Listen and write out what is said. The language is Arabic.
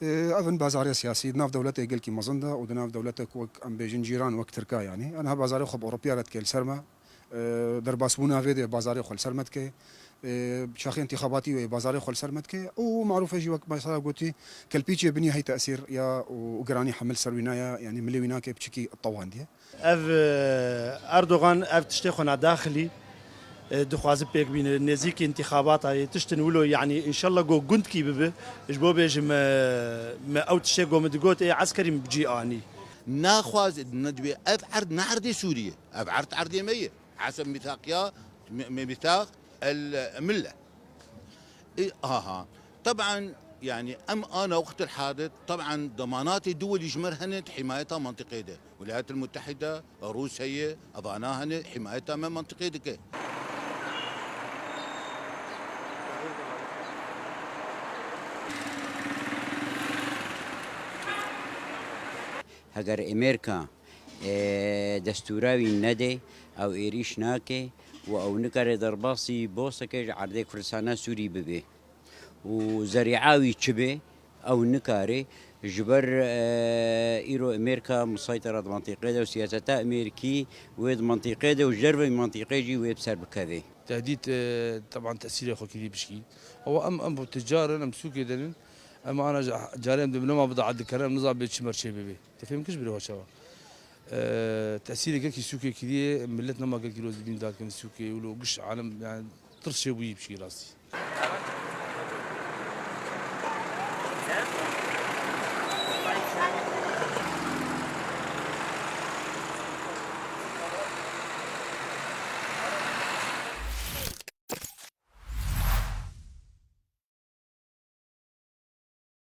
أظن بازارية سياسي ناف دولته يقول كي مزندا ودناف دولته وك أم بيجن جيران وك تركيا يعني أنا بازاري خب أوروبيا رد كيل سرما در باسبونا فيدي بازاري خل سرمت كي بشاخي انتخاباتي بازاري خل سرمت كي ومعروفة جي وك مثلا قلتي كالبيتشي بني هي تأثير يا وقراني حمل سروينايا يعني ملي ويناك بشكي الطوان دي اف اردوغان اف تشتيخنا داخلي دخواز بيك بين نزيك انتخابات هاي تشتن ولو يعني ان شاء الله جو جند كي ببه جبو بيج ما او تشي جو مدغوت عسكري بجي اني ناخواز ندوي افعرض نعرضي سوريا افعرض عرضي مية حسب ميثاق ميثاق المله طبعا يعني انا وقت الحادث طبعا ضمانات الدول يجمرهن حمايتها منطقيه ده الولايات المتحده روسيا اضعناهن حمايتها من منطقيه ده هەگەر ئەمریکا دەستوراوی نەدێ ئەو ئێریش ناکێ و ئەو نکارێ دەرباسی بۆسەکەش عەردەی کوردستانە سووری ببێ و زەریعاوی چ بێ ئەو نکارێ ji ber îro Amerîka musaytera di mantîqê de û siyaseta Amerîkî wê di mantîqê de û ji ber vê mantîqê jî wê bi ser bikeve. تهديد طبعا تاثير اخو كذي بشكي هو ام تجار ام سوق دنن اما انا جارين بدنا ما بضع عند الكلام نظام بيتشمر شيء بيبي تفهم كيش بيروح شوا تاثير كي سوق كذي ملتنا ما قال كيلو زبين ذاك سوق ولو قش عالم يعني طرش شوي بشي راسي